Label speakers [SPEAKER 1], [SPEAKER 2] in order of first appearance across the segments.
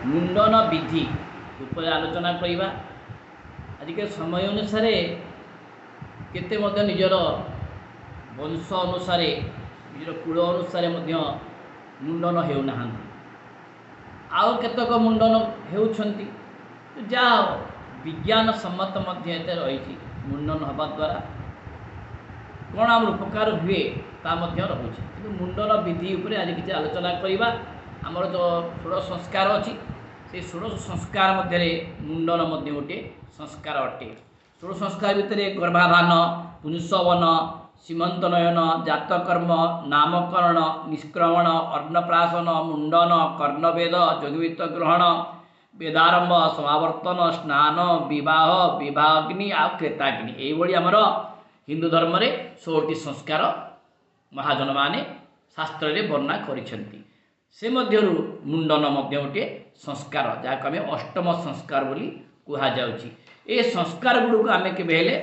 [SPEAKER 1] मुंडन विधि उपर आलोचना करवा। आजिक समय अनुसार केते निजर वंश अनुसार निजर कूल अनुसार मुंडन होना आउ केतक मुंडन होती जा विज्ञान सम्मत रही मुंडन हवा द्वारा कौन आम उपकार हुए ता रोचे कि मुंडन विधि उपर आज किसी आलोचना करवा। आमर जो षोड़ संस्कार अच्छी से षोड़ संस्कार मध्य मुंडन गोटे संस्कार अटे। षोड़ संस्कार भितर गर्भाधान, पुंसवन, सीमंत नयन, जातकर्म, नामकरण, निष्क्रमण, अन्नप्राशन, मुंडन, कर्णवेद, जगवित ग्रहण, वेदारंभ, समावर्तन, स्नान, विवाह, विवाहाग्नि आ क्रेताग्नि यही आमर हिंदू धर्म रे 16टी संस्कार महाजन माने शास्त्र रे वर्णना करिसेंती। से मध्यरु मुंडन गोटे संस्कार जहाँ आम अष्टम संस्कार बोली कहा जाउची। ए संस्कार गुड़ को आम केबे हेले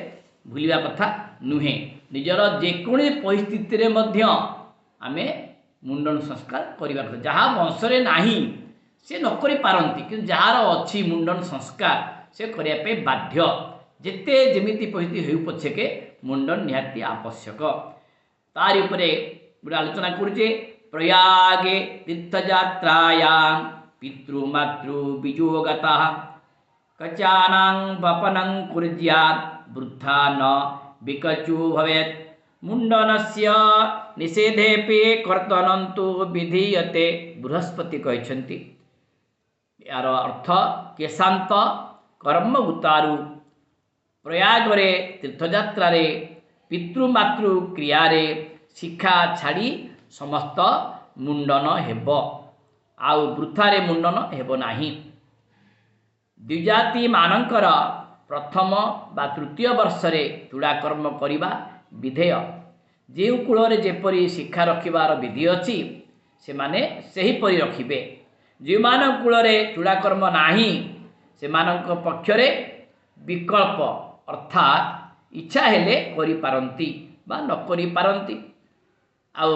[SPEAKER 1] भूलिबा कथा नुहे। निजर जेकोनी परिस्थिति रे मध्य आमे मुंडन संस्कार करिबा कथा। जहाँ वंशरे नाही से न करि पारंती कि जार अच्छी मुंडन संस्कार से करिया पे बाध्य। जेते जेमिति परिस्थिति हेउ पछके मुंडन निहाती आवश्यक। तारि उपरे गोटे आलोचना करुचे। प्रयागे तीर्थयात्रायां पितृमातृ विजोगतः कचानां वपनं कुर्यात् वृद्धा न विकचु भवेत्। मुंडनस्य निषेधेपि कर्तनन्तु विधीयते बृहस्पति कहते। यार अर्थ केशांत कर्म उतारू प्रयाग रे तीर्थयात्रा रे पितृमातृ क्रिया रे शिक्षा छाड़ी समस्त मुंडन हेब आउ वृथारे मुंडन हेब नाही। द्विजाति मानकर प्रथम बा तृतीय वर्ष रे चूड़ाकर्म करिबा विधेय। जे कूल रे जेपरि शिक्षा रखिबार विधि अछि से माने सही परि रखिबे। जे मान कूल रे चूड़ाकर्म नाही से मानक पक्षरे विकल्प अर्थात इच्छा हेले करि पारंती बा न करि पारंती। आउ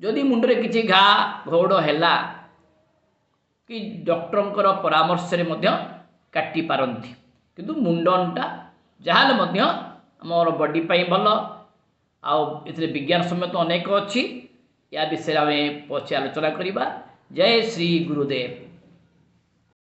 [SPEAKER 1] जदि मुंडरे किछि घा घौड़ हैला कि डॉक्टर परामर्श रे मध्य काटी पारंती। किंतु मुंडनटा जहाले मध्य हमर बॉडी पई भल आउ एथरे विज्ञान सम्मत अनेक अछि। या विषय में पछे आलोचना करिबा। जय श्री गुरुदेव।